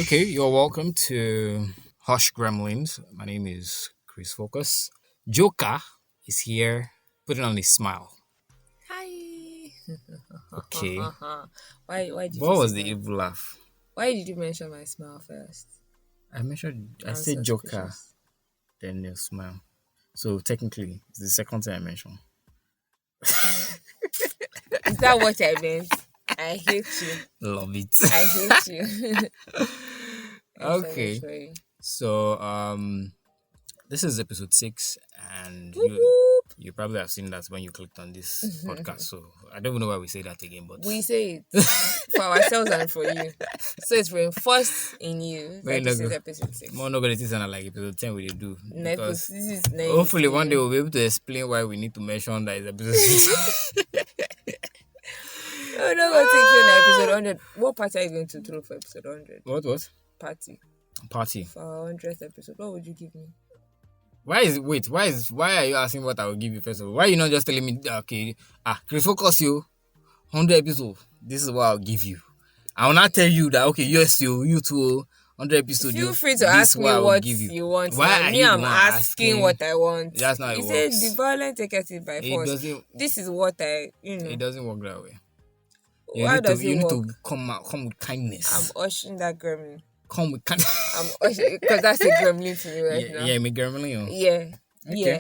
Okay, you're welcome to HushGremlins. My name is CHRISFOCUS. JOKA is here, putting on a smile. Hi. Okay. Why did you What say was the that? evil laugh? Why did you mention my smile first? I I'm said JOKA, suspicious. then your smile. So technically, it's the second time I mentioned. Is that what I meant? I hate you. Love it. I hate you. I'm sorry Okay. for you. So this is episode 6, and Whoop, you whoop. you probably have seen that when you clicked on this podcast. So I don't even know why we say that again, but We say it for ourselves and for you. So it's reinforced in you Wait, that no this is go. episode 6. More nobody thinks like episode 10 we dey do because This is 9. hopefully one day we'll be able to explain why we need to mention that it's episode 6. Oh, no, go take you on episode 100. What party are you going to throw for episode 100? What? Party. Party. For our 100th episode. What would you give me? Why are you asking what I will give you first of all? Why are you not just telling me okay, Chris focus you 100 episodes. This is what I'll give you. I will not tell you that okay, yes, you too 100 episodes. Feel free to this ask is me I will what give you want. Why Now, are me, you the I'm one asking what I want. That's not how You it said works. the violent taketh it by It force. doesn't. This is what I, It doesn't work that way. How does You it need work? to come with kindness. I'm ushering that gremlin. Come with kindness. I'm ushering because that's a gremlin to me right now. Yeah, McGRACE. Yeah. Okay. Yeah.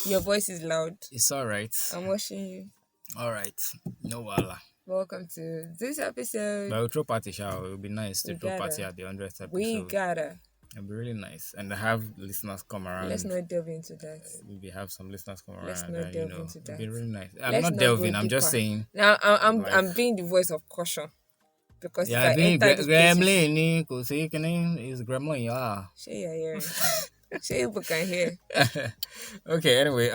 Your voice is loud. It's alright. I'm ushering you. Alright. No wala. Welcome to this episode. But we'll throw party shower. It would be nice to We throw gotta. party at the 100th episode. We gotta. It'd be really nice. And have listeners come around. Let's not delve into that. Maybe have some listeners come around. Let's not and, delve into that. It'd be really nice. I'm Let's not not delving. go I'm just deeper. saying. Now I'm Like- being the voice of caution. Because Yeah, if I being enter this place, gremlin. Because is gremlin. Yeah. say you're hearing. Say people can hear. Okay. Anyway,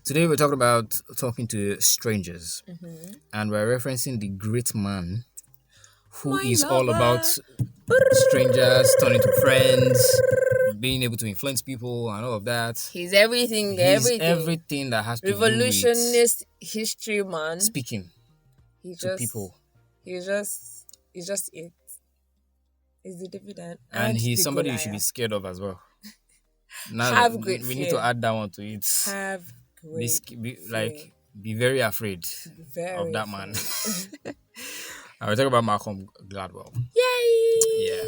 today we're talking about talking to strangers, and we're referencing the great man who My is all lover. about strangers turning to friends, being able to influence people, and all of that. He's everything. He's everything that has to do with Revolutionist history man. speaking He to just people, He's just it. He's the dividend. and he's the somebody you should be Goliath. scared of as well. Now Have great we need fear. to add that one to it. Have great fear. Be very afraid Very of that man. afraid. I will talk about Malcolm Gladwell. Yay! Yeah.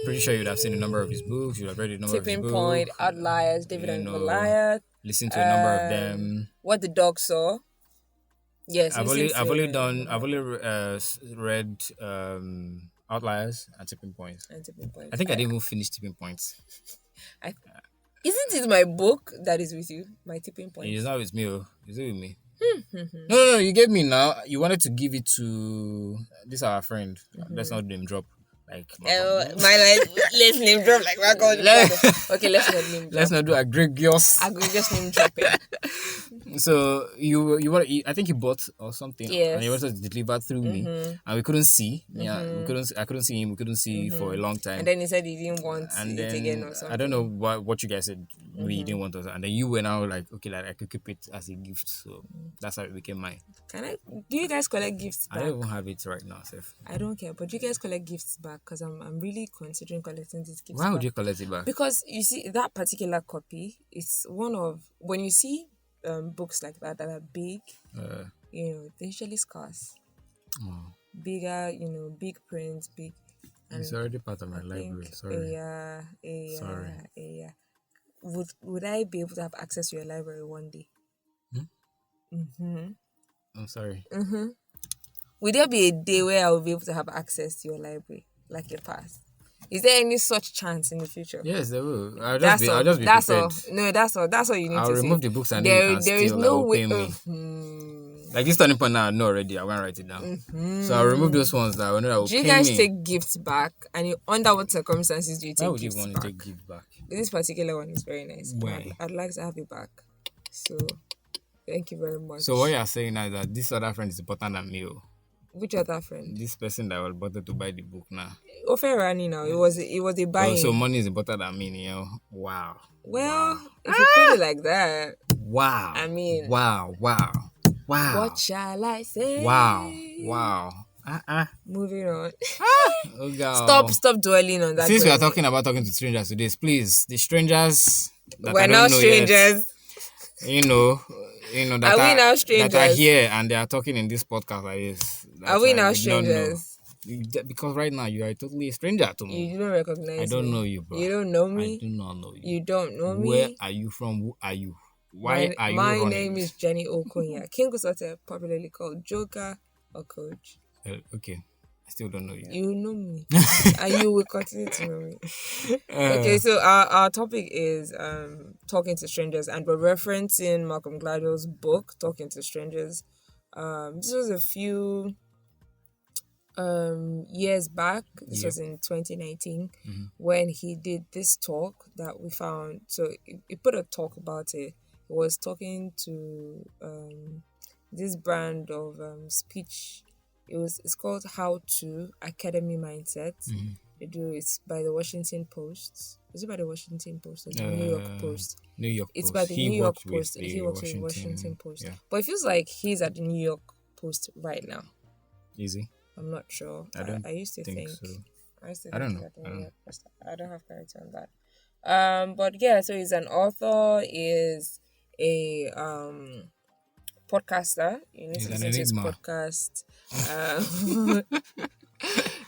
Pretty sure you'd have seen a number of his books. You'd have read a number of his Tipping books. Point, Outliers, David you and know, Goliath. Listen to a number of them. What the dog saw. Yes, I've listen only to read Outliers and Tipping Points. and Tipping Point. I think I didn't even finish Tipping Points. Isn't it my book that is with you? My Tipping Point. It's not with me. Is it with me? No. You gave me now. You wanted to give it to this our friend. Let's not name drop. Like Let's name drop like my God. Okay, let's not name drop. let's not do egregious. Just name drop it. So you want? I think you bought or something. Yes. And you wanted to deliver through me, and we couldn't see. Yeah, we couldn't. I couldn't see him. We couldn't see for a long time. And then he said he didn't want And it again or then something. I don't know what you guys said. Maybe you didn't want us. And then you went out like, okay, like I could keep it as a gift. So that's how it became mine. Do you guys collect gifts I back? don't even have it right now, Seth. I don't care, but do you guys collect gifts back? Because I'm really considering collecting these gifts Why back. would you collect it back? Because you see, that particular copy is one of, when you see books like that are big, Uh, they're usually scarce. oh, Bigger, big prints, big. it's already part of my library. Sorry. Sorry. Yeah. Would I be able to have access to your library one day? I'm sorry. Would there be a day where I will be able to have access to your library, like a pass? Is there any such chance in the future? Yes, there will. I'll That's all. just be That's prepared. all. No, that's all. That's all you need I'll to remove say. the books and There then you can is still, no like, way. pay me. Like this turning point now, I know already. I won't write it down. So I'll remove those ones that I know that will Do you pay guys me. take gifts back? And under what circumstances do you Why take would you gifts want back? to take gift back? This particular one is very nice. Why? I'd like to have it back. So, thank you very much. So what you're saying now is that this other friend is important than me. Oh. Which other friend? This person that was bothered to buy the book now. Oferani now. It was a buying. Oh, so money is important than me, Wow. Well, if you put it like that, Wow. I mean, Wow. what shall I say? Wow. Moving on. Oh God. Stop dwelling on that. Since we are girl. talking about talking to strangers today, please, the strangers that We're I now don't know yet, strangers. you know, that Are we now that are strangers? here and they are talking in this podcast like this. Are That we I now did not know. strangers? Because right now you are totally a stranger to me. You don't recognize me. I don't know you, bro. You don't know I me. do not know you. You don't know Where me. are you from? Who are you? Why are you My running? name is Jenny Okonya. King Usote, popularly called JOKA or Coach. Okay. I still don't know you. You know me. And you will continue to know me. Okay, so our topic is talking to strangers, and we're referencing Malcolm Gladwell's book, Talking to Strangers. This was a few years back. This was in 2019 when he did this talk that we found. So he put a talk about it. He was talking to this brand of speech. It's called How to Academy Mindset. It's by the Washington Post. Is it by the Washington Post or the New York Post? New York Post. It's by the New York Post. He works with with Washington Post. Yeah. But it feels like he's at the New York Post right now. Easy. I'm not sure. I used to think. so. I used to I don't think know. that the New York Post. I don't have clarity on that. But yeah, so he's an author, is a podcaster. You need He's to an listen to his enigma. podcast.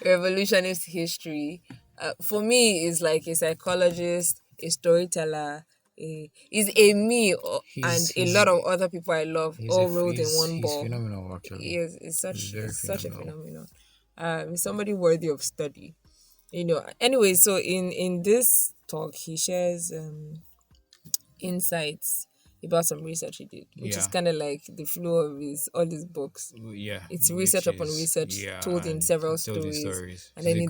Revolutionist History. For me, is like a psychologist, a storyteller. Is a me and a lot of other people I love all rolled in one ball. He's phenomenal, actually. It's He's very such a phenomenal. phenomenon. He's somebody worthy of study. Anyway, so in this talk he shares insights about some research he did, which is kind of like the flow of all his books. Yeah. It's research upon research told in several stories. And then in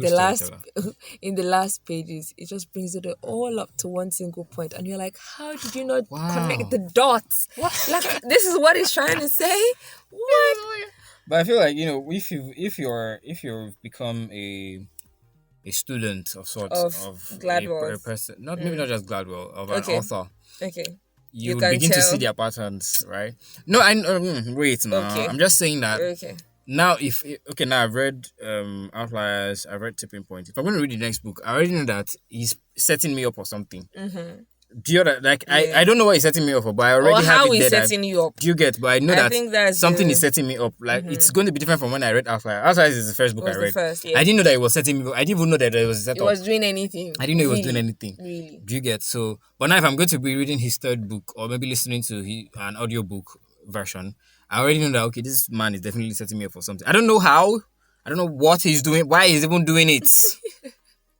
the last pages, it just brings it all up to one single point, and you're like, how did you not connect the dots? Like, this is what he's trying to say. What? But I feel like, if you've become a student of sorts Of of Gladwell's. a person, maybe not just Gladwell, of an Okay. author, Okay. you can begin to tell. see their patterns, right? No, wait now. Okay. I'm just saying that Okay. now now I've read Outliers, I've read Tipping Point. If I'm going to read the next book, I already know that he's setting me up for something. Do you know, like I don't know what he's setting me up for, but I already have how it he's there. setting you up. Do you get? But I know I that think that's something the- is setting me up. Like it's going to be different from when I read Outliers. Outliers is the first book Was I the read. first, yeah. I didn't know that it was setting me up. I didn't even know that it was a It setup. was doing anything. I didn't know he was Really, doing anything. Really. Do you get? So, but now if I'm going to be reading his third book or maybe listening to an audiobook version, I already know that, okay, this man is definitely setting me up for something. I don't know how. I don't know what he's doing, why he's even doing it,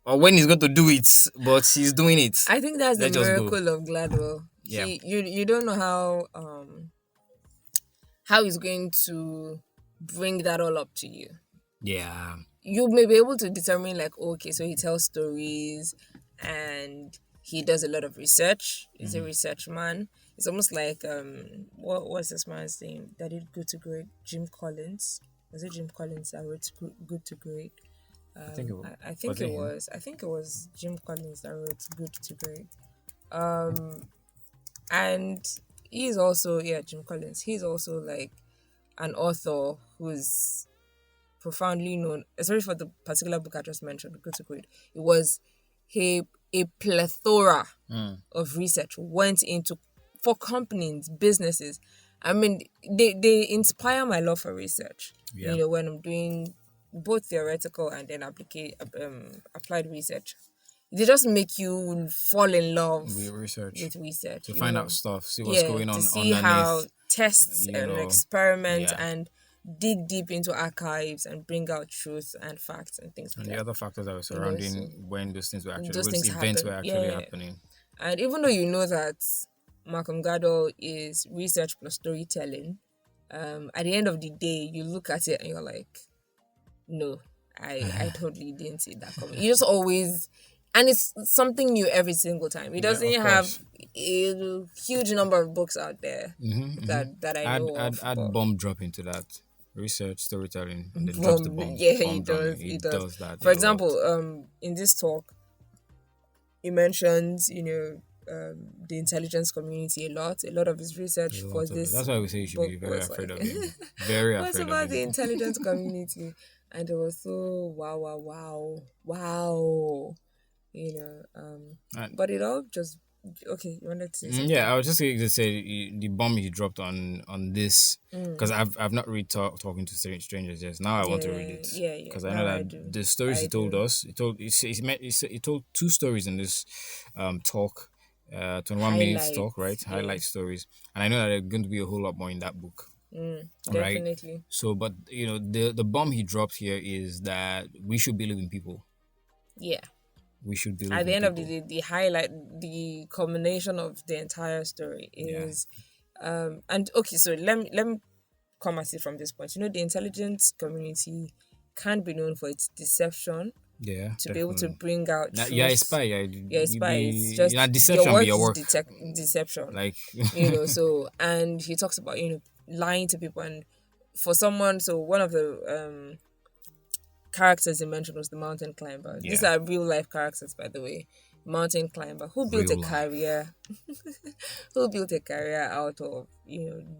or when he's going to do it, but he's doing it. I think that's the Let's just go. miracle of Gladwell. Yeah. You don't know how he's going to bring that all up to you. Yeah. You may be able to determine, like, okay, so he tells stories and he does a lot of research. He's a research man. It's almost like what's this man's name that did Good to Great? Jim Collins. Was it Jim Collins that wrote Good to Great? I think it was. I think it was. I think it was Jim Collins that wrote Good to Great. And he's also Jim Collins. He's also like an author who's profoundly known, especially for the particular book I just mentioned, Good to Great. It was a plethora of research went into for companies, businesses. I mean, they inspire my love for research. Yeah. When I'm doing both theoretical and then applied research, they just make you fall in love With research. to To find out stuff, see what's going on to see underneath. how tests and experiments yeah. and dig deep into archives and bring out truth and facts and things like And that. the other factors that were surrounding when those things were actually, Those when things events happen. were actually Yeah. happening. And even though you know that Malcolm Gladwell is research plus storytelling, at the end of the day, you look at it and you're like, no, I totally didn't see that coming. You just always, and it's something new every single time. He doesn't of have course. a huge number of books out there that I know of. Add but- bomb drop into that. Research, storytelling, and then drops the bomb. Yeah, Bomb he dropping. does. He does that. For a example, lot. in this talk, he mentions, the intelligence community a lot. A lot of his research A for lot of it. this That's why we say you should book be very was afraid like of him. Very was afraid of about the him. intelligence community, and it was so wow. And, But it all just okay. You wanted to say something? yeah, I was just going to say the bomb he dropped on this, because I've not read Talking to Strangers yet. Now I want to read it, Yeah. because I know Now that I do. the stories I he told do. us, he told two stories in this talk, 21 minutes talk, right? Highlights. Yeah. Highlight stories, and I know that there's going to be a whole lot more in that book. Right. Definitely. So, but the bomb he dropped here is that we should believe in people. Yeah. We should believe At the in end of the people. day, the highlight, the culmination of the entire story Yeah. is, and okay, so let me come at it from this point. The intelligence community can be known for its deception Yeah, to be able to definitely. bring out Now, you're a truth. spy. You're a You spy. It's be just your deception be work your is work. deception. Like So, and he talks about lying to people, and for someone, so one of the characters he mentioned was the mountain climber. These Yeah. are real life characters, by the way. Mountain climber who built Real a life. career, who built a career out of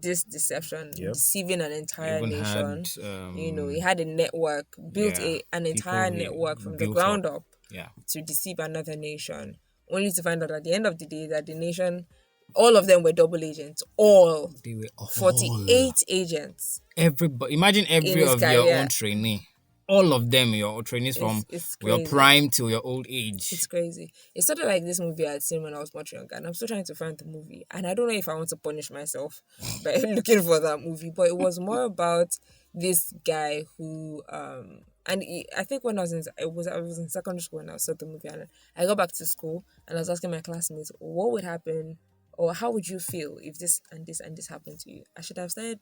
this deception, Yep. deceiving an entire Even nation. had He had a network, built yeah, an people entire he network from the built ground up yeah. to deceive another nation, only to find out at the end of the day that the nation, all of them were double agents, all They were all 48 agents everybody. Imagine in every his of your career. own trainee. All of them, your trainees from It's your crazy. prime till your old age. It's crazy. It's sort of like this movie I'd seen when I was much younger, and I'm still trying to find the movie. And I don't know if I want to punish myself by looking for that movie, but it was more about this guy who I think when I was in secondary school when I saw the movie, and I got back to school and I was asking my classmates what would happen or how would you feel if this and this and this happened to you. I should have started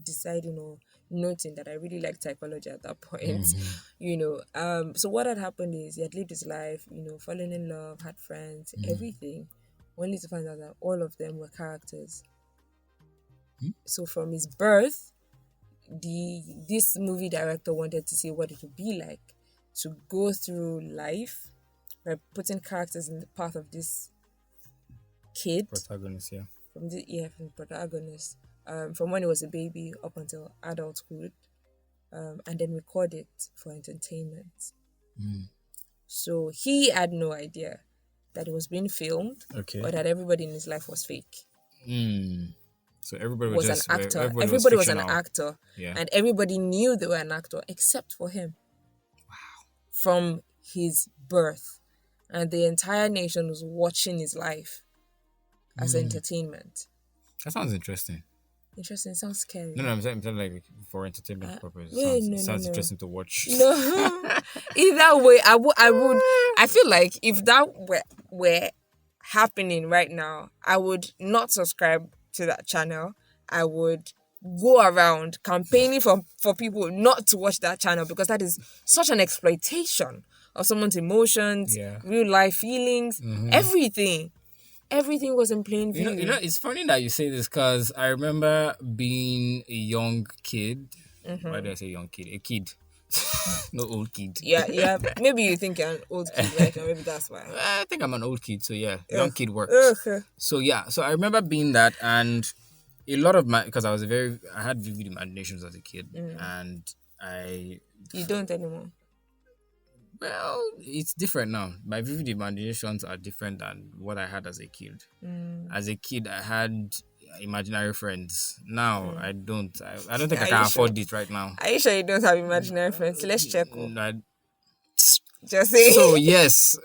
deciding or noting that I really liked psychology at that point. So what had happened is he had lived his life, fallen in love, had friends, everything, only to find out that all of them were characters. So from his birth, this movie director wanted to see what it would be like to go through life by putting characters in the path of this kid Protagonist, yeah. from the protagonist, from when he was a baby up until adulthood, and then record it for entertainment. So he had no idea that it was being filmed, Okay. or that everybody in his life was fake. So everybody Was just an actor. everybody was an fictional. actor, Yeah. and everybody knew they were an actor except for him. Wow! From his birth, and the entire nation was watching his life as entertainment. That sounds interesting. Interesting. Sounds scary. No, I'm saying like for entertainment purposes. yeah, It sounds interesting to watch. No. Either way, I would. I feel like if that were happening right now, I would not subscribe to that channel. I would go around campaigning for people not to watch that channel, because that is such an exploitation of someone's emotions, Yeah. real life feelings, everything. Everything was in plain view. It's funny that you say this, because I remember being a young kid. Why do I say young kid? A kid. No old kid. Yeah. Maybe you think you're an old kid, right? Or maybe that's why. I think I'm an old kid, so yeah, young kid works. So yeah, so I remember being that, and a lot of because I had vivid imaginations as a kid, and You don't anymore. well, it's different now. My vivid imaginations are different than what I had as a kid. As a kid, I had imaginary friends. Now I don't. I don't think I Are can you afford sure? it right now. Are you sure you don't have imaginary friends? Let's check. Just So say. yes,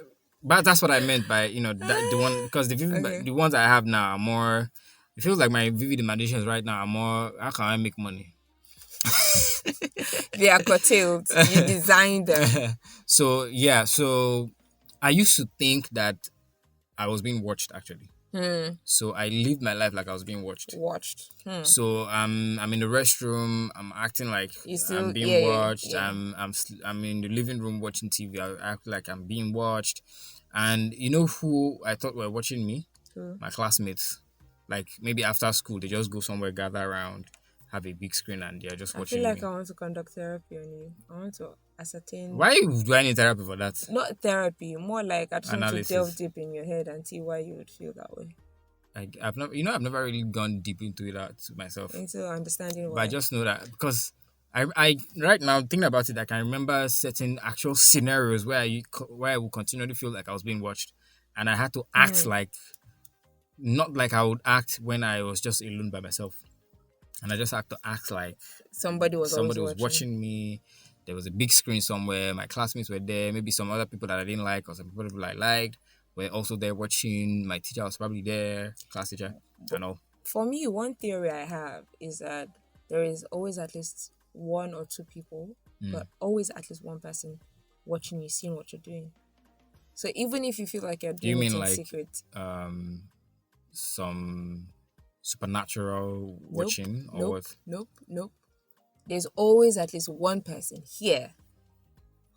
but that's what I meant by the one, because the ones I have now are more. It feels like my vivid imaginations right now are more. How can I make money? They are curtailed. You designed them. So yeah, so I used to think that I was being watched actually. So I lived my life like I was being watched. So I'm in the restroom. I'm acting like I'm being watched. Yeah. I'm in the living room watching TV. I act like I'm being watched. And you know who I thought were watching me? My classmates. Like maybe after school, they just go somewhere, gather around, have a big screen, and they're just I watching feel like me. I want to conduct therapy on you. ascertain. Why do I need therapy for that? Not therapy, more like I just want to Analysis. delve deep in your head and see why you would feel that way. I've never really gone deep into that myself. Into understanding why. But I just know that because I right now thinking about it, I can remember certain actual scenarios where I would continually feel like I was being watched, and I had to act like, not like I would act when I was just alone by myself, and I just had to act like somebody was watching me. There was a big screen somewhere. My classmates were there. Maybe some other people that I didn't like, or some people I liked, were also there watching. My teacher was probably there, class teacher, and all. For me, one theory I have is that there is always at least one or two people, but always at least one person watching you, seeing what you're doing. So even if you feel like you're doing it in secret, some supernatural watching or what? Nope. There's always at least one person here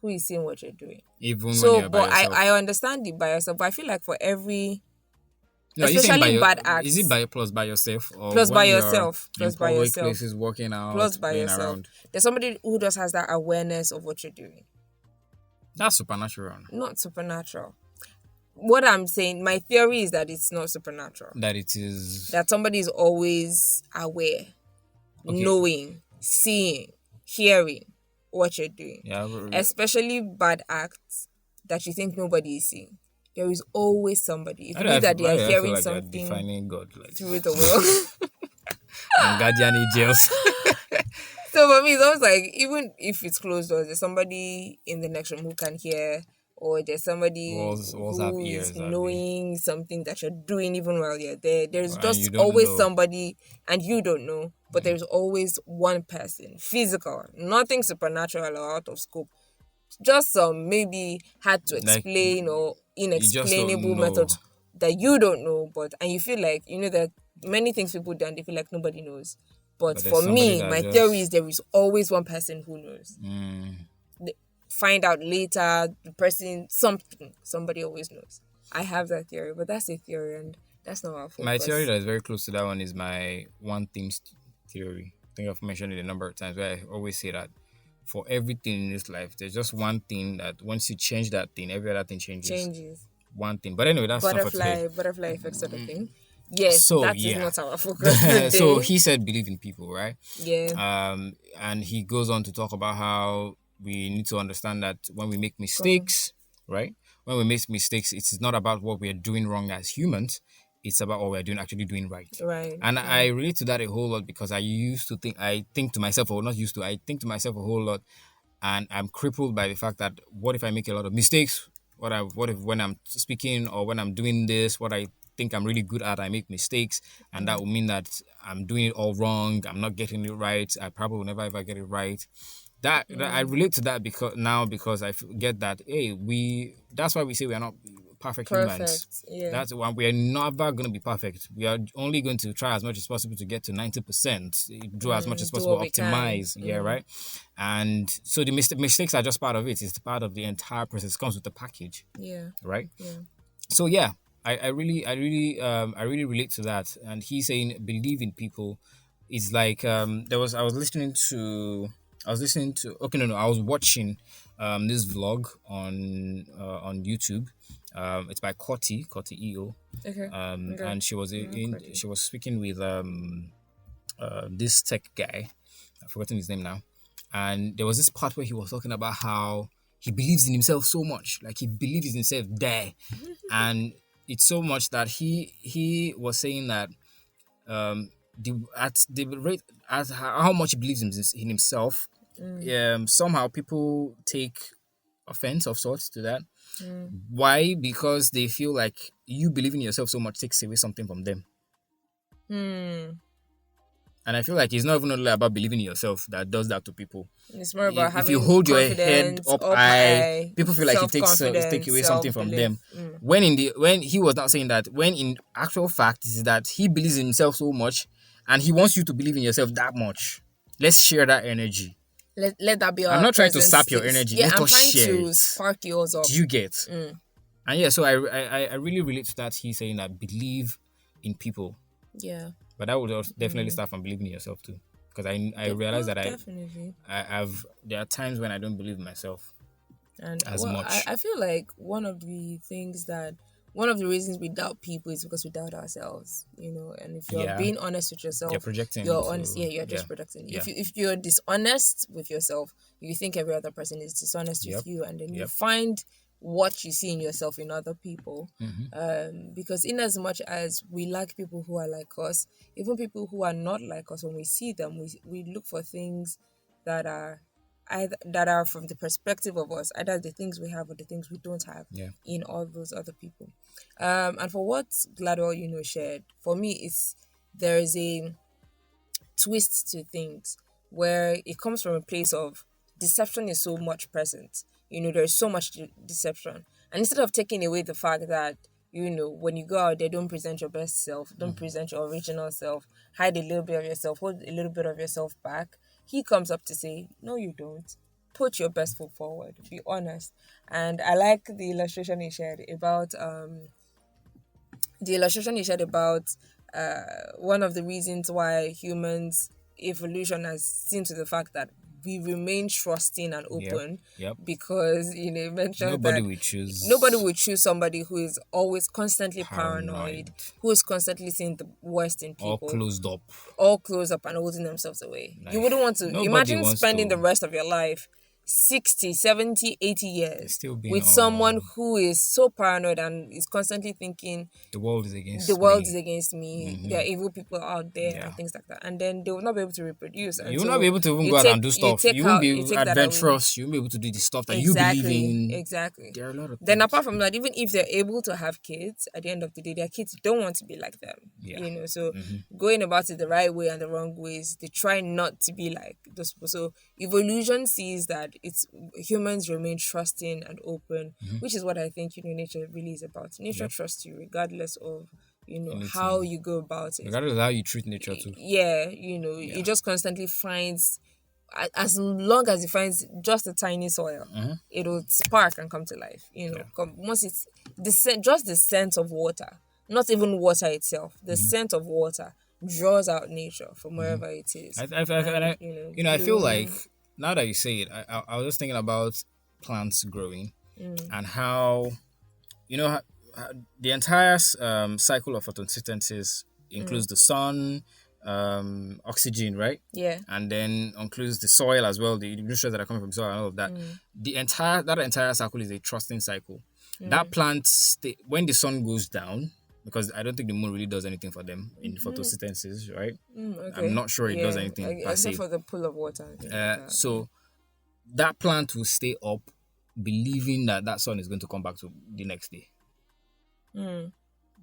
who is seeing what you're doing. Even when you're by yourself. I understand it by yourself, but I feel like for every, no, especially bad acts. Is it by yourself or plus by yourself? Plus by yourself. Places working out. Plus by yourself. Around. There's somebody who just has that awareness of what you're doing. That's supernatural. Not supernatural. What I'm saying, my theory is that it's not supernatural. That it is. That somebody is always aware, knowing, seeing, hearing what you're doing. Yeah, especially bad acts that you think nobody is seeing. There is always somebody. If you think that they are hearing something defining God, through the world. And guardian angels. So for me, it's always like, even if it's closed doors, there's somebody in the next room who can hear, or there's somebody who's knowing something that you're doing even while you're there. There's just always somebody, and you don't know, but there's always one person, physical, nothing supernatural or out of scope. Just some maybe hard to explain or inexplainable methods that you don't know, and you feel like, that many things people do and they feel like nobody knows. But for me, my theory is there is always one person who knows. Find out later, the person, somebody always knows. I have that theory, but that's a theory and that's not our focus. My theory that is very close to that one is my one theme theory. I think I've mentioned it a number of times, where I always say that for everything in this life, there's just one thing that once you change that thing, every other thing changes. One thing. But anyway, that's butterfly effect sort of thing. Yes, so, that is not our focus today. So he said believe in people, right? Yeah. And he goes on to talk about how we need to understand that when we make mistakes, right? When we make mistakes, it's not about what we're doing wrong as humans. It's about what we're actually doing right. Right. And I relate to that a whole lot because I think to myself a whole lot, and I'm crippled by the fact that what if I make a lot of mistakes? What if when I'm speaking or when I'm doing this, what I think I'm really good at, I make mistakes, and that will mean that I'm doing it all wrong. I'm not getting it right. I probably will never ever get it right. That I relate to that because I get that that's why we say we are not perfect humans. Yeah. That's why we are never going to be perfect. We are only going to try as much as possible to get to 90%. Do as much as possible, optimize. Yeah, right. And so the mistakes are just part of it. It's part of the entire process. It comes with the package. Yeah. Right. Yeah. So yeah. I really relate to that. And he's saying believe in people. It's like I was watching this vlog on YouTube. It's by Coty EO. Okay. And she was she was speaking with this tech guy. I've forgotten his name now. And there was this part where he was talking about how he believes in himself so much, like he believes in himself there, and it's so much that he was saying that at the rate at how much he believes in himself, somehow people take offense of sorts to that. Why? Because they feel like you believe in yourself so much takes away something from them. And I feel like it's not even only about believing in yourself that does that to people. It's more about if you hold your head up high, people feel like it takes away something from them. When he was not saying that, when in actual fact is that he believes in himself so much, and he wants you to believe in yourself that much. Let's share that energy. Let that be our I'm not trying to sap your energy. Yeah, Let I'm us trying share to spark yours up. Do you get? And yeah, so I really relate to that. He's saying that believe in people. Yeah. But that would definitely start from believing in yourself too. because I realize that definitely. there are times when I don't believe myself And as much. I feel like one of the reasons we doubt people is because we doubt ourselves, and if you're Yeah, being honest with you're yourself, projecting you're honest. into Yeah, you're yeah, just projecting. yeah, If you're dishonest with yourself, you think every other person is dishonest yep, with you, and then you yep. find what you see in yourself in other people. Mm-hmm. Because in as much as we like people who are like us, even people who are not like us, when we see them, we look for things that are that are from the perspective of us, either the things we have or the things we don't have Yeah, in all those other people. And for what Gladwell, shared, for me, it's there is a twist to things where it comes from a place of deception is so much present. There's so much deception. And instead of taking away the fact that, when you go out there, don't present your best self, don't present your original self, hide a little bit of yourself, hold a little bit of yourself back, he comes up to say, no, you don't. Put your best foot forward, be honest. And I like the illustration he shared about one of the reasons why humans evolution has seen to the fact that we remain trusting and yep, open, yep. because you mentioned Nobody that will choose nobody would choose somebody who is always constantly paranoid, paranoid who is constantly seeing the worst in or people, closed up. all close up and holding themselves away. You Like wouldn't want to nobody imagine wants spending the to rest of your life 60, 70, 80 years still being with someone on. who is so paranoid and is constantly thinking The world is the against world is me. against me, there are evil people out there Yeah. and things like that, and then they will not be able to reproduce, and You will not be so able to even go out and do you stuff. You won't be take that away. adventurous. You won't be able to do the stuff that you believe Exactly, in. exactly. There are a lot of Then things. apart from that, even if they're able to have kids, at the end of the day, their kids don't want to be like them. Yeah. So going about it the right way and the wrong ways, they try not to be like those people. So evolution sees that it's humans remain trusting and open, which is what I think nature really is about. Nature Yep. trusts you regardless of how Anything. you go about it. Regardless of how you treat nature too. Yeah, it just constantly finds, as long as it finds just a tiny soil, it'll spark and come to life. Once it's just the scent of water, not even water itself, the scent of water draws out nature from wherever it is. I feel like bloom. now that you say it, I was just thinking about plants growing and how the entire cycle of photosynthesis includes the sun, oxygen, right? Yeah. And then includes the soil as well, the nutrients that are coming from soil and all of that. That entire cycle is a trusting cycle. That plant when the sun goes down, because I don't think the moon really does anything for them in photosynthesis, right? Okay. I'm not sure it does anything per except se. for the pull of water and things like that. So that plant will stay up, believing that sun is going to come back to the next day.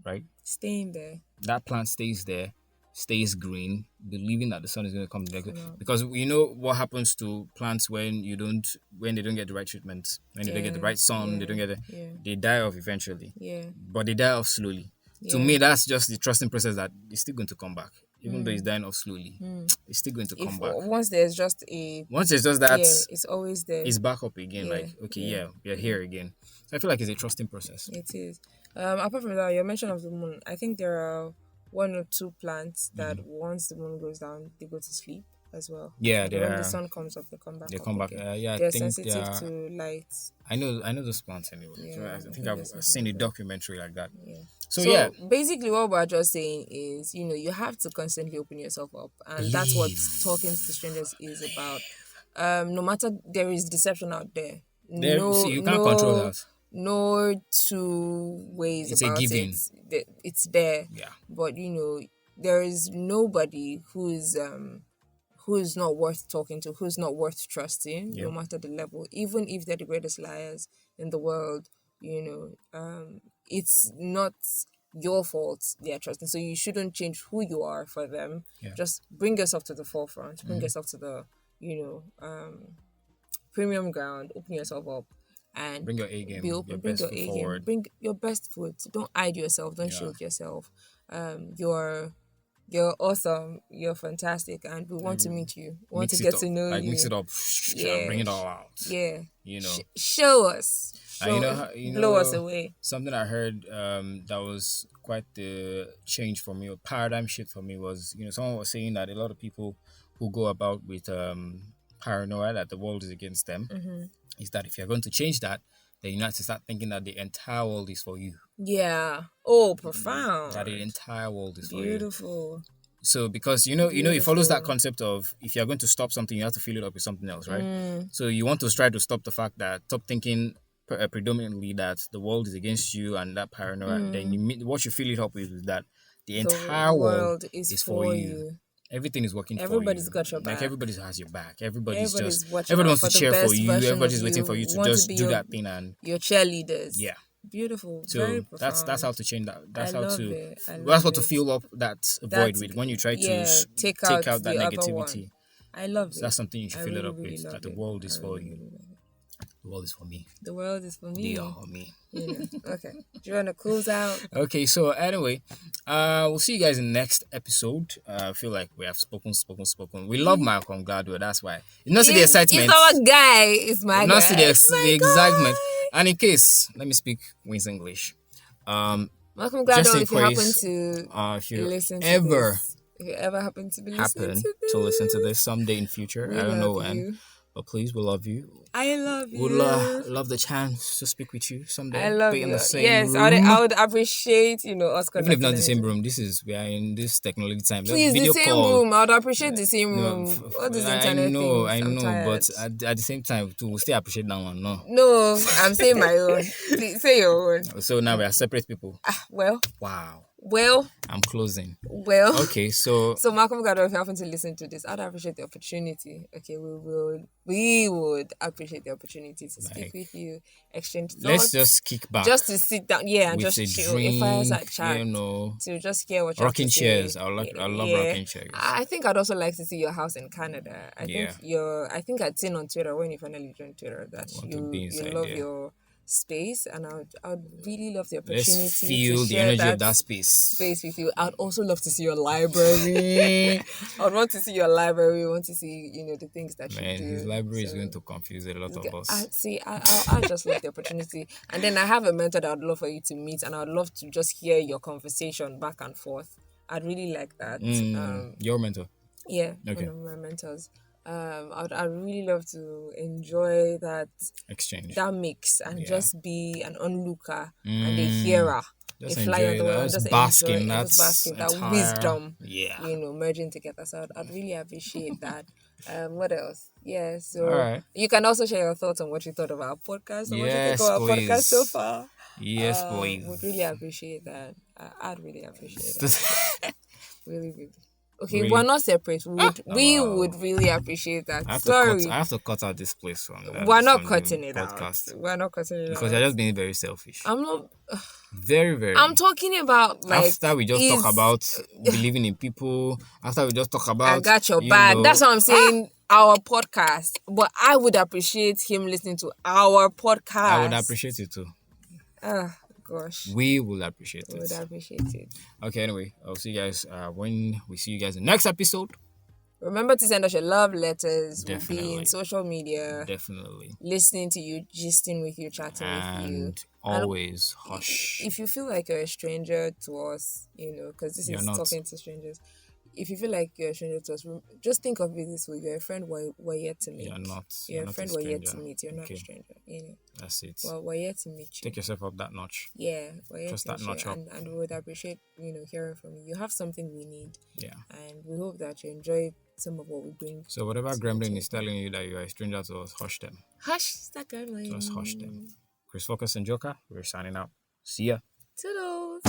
Right? Staying there. That plant stays there, stays green, believing that the sun is going to come the next day. Because you know what happens to plants when they don't get the right treatment, when they don't get the right sun, they don't get they die off eventually. Yeah. But they die off slowly. To me, that's just the trusting process that it's still going to come back. Even though it's dying off slowly, it's still going to come back. Once there's just that, it's always there. It's back up again. We're here again. So I feel like it's a trusting process. It is. Apart from that, your mention of the moon, I think there are one or two plants that once the moon goes down, they go to sleep as well. Yeah, and when the sun comes up, they come back. They come back. They're I think sensitive to light. I know those plants anyway. Yeah, So I think I've seen a documentary like that. Yeah. So basically what we're just saying is, you have to constantly open yourself up, and that's what talking to strangers is about. No matter, there is deception out there. You can't control that. No two ways It's about a given. it. It's there. Yeah. But there is nobody who's not worth talking to, who's not worth trusting, no matter the level. Even if they're the greatest liars in the world, it's not your fault they are trusting. So you shouldn't change who you are for them. Yeah. Just bring yourself to the forefront. Bring yourself to the premium ground. Open yourself up. And bring your A game. Be open. Bring your A game. Bring your best foot. Don't hide yourself. Don't shield yourself. You're awesome. You're fantastic, and we want to meet you. We want to get to know you. Mix it up. Yeah. Bring it all out. Yeah. Show us. Blow us away. Something I heard that was quite the change for me, or paradigm shift for me, was someone was saying that a lot of people who go about with paranoia that the world is against them is that if you're going to change that, then you have to start thinking that the entire world is for you. Yeah. Oh, profound. That the entire world is for you. Beautiful. So because it follows that concept of if you're going to stop something, you have to fill it up with something else, right? So you want to try to stop stop thinking predominantly that the world is against you and that paranoia. Then what you fill it up with is that the entire world is for you. Everything is working for you. Everybody's got your back. Like everybody has your back. Everybody wants to cheer for you. Everybody's waiting for you to just do that thing and your cheerleaders. Yeah. Beautiful. So very profound. that's how to change that. That's how to that's what to fill up that void with when you try to take out that negativity. I love So it. that's something you should fill it up really with. That the world is for you. The world is for me. The world is for me. They are for me. Okay. Do you want to close out? Okay, so anyway, we'll see you guys in the next episode. I feel like we have spoken. We love Malcolm Gladwell, that's why. You not see the excitement. It's our guy. It's my guy. Not see the excitement. And in case, let me speak Queen's English. Malcolm Gladwell, if you happen to if you listen to ever this, if you ever happen to be listening to listen to this someday in future, I don't know when. But please, we love you. I love you. Would love the chance to speak with you someday. I love you. In the same yes, room. I would appreciate, us. Even if not the same room, we are in this technology time. Please, video the same call. room. I would appreciate the same room. All this internet things. I know, but at the same time, too, we still appreciate that one. No, I'm saying my own. Please, say your own. So now we are separate people. Wow. Well, I'm closing. Well, okay, so Malcolm Gladwell, if you happen to listen to this, I'd appreciate the opportunity. Okay, we would appreciate the opportunity to speak with you, exchange thoughts. Let's just kick back, just to sit down, and with just a chill, drink, a fireside chat, to just hear what you're rocking chairs. I love rocking chairs. I think I'd also like to see your house in Canada. I think I'd seen on Twitter when you finally joined Twitter that you love your space, and I would really love the opportunity Let's feel to the share energy of that space with you. I'd also love to see your library. I'd want to see your library. Want to see the things that you do. His library is going to confuse a lot of us. I just love the opportunity, and then I have a mentor that I'd love for you to meet, and I'd love to just hear your conversation back and forth. I'd really like that. Your mentor? Yeah, okay. One of my mentors. I'd really love to enjoy that exchange, that mix, and just be an onlooker and a hearer, just a fly on the wall, just basking that wisdom, merging together. So I'd really appreciate that. What else? Yeah, so you can also share your thoughts on what you thought of our podcast and what you think of our podcast so far. Yes, please. Would really appreciate that. I'd really appreciate that. Really, really. Okay, we're not separate. We would really appreciate that. I have to cut out this place from that. We're not cutting it podcast. We're not cutting it because you're just being very selfish. I'm not. Very, very. I'm talking about after we just talk about believing in people. After we just talk about I got your back. That's what I'm saying. Our podcast, but I would appreciate him listening to our podcast. I would appreciate it too. Gosh. We will appreciate it. We would appreciate it. Okay, anyway, I'll see you guys when we see you guys in the next episode. Remember to send us your love letters. Definitely. We'll be in social media. Definitely. Listening to you, gisting with you, chatting with you. And always hush. If you feel like you're a stranger to us, because this is talking to strangers. If you feel like you're a stranger to us, just think of it this way: you're a friend we're yet to meet. You're a friend we're yet to meet. You're not a stranger. That's it. Well, we're yet to meet you. Take yourself up that notch. Yeah, we're yet just to that notch up. And we would appreciate hearing from you. You have something we need. Yeah. And we hope that you enjoy some of what we bring. So whatever gremlin is telling you that you are a stranger to us, hush them. Hush that gremlin. Just hush them. CHRISFOCUS and JOKA, we're signing out. See ya. Toodles.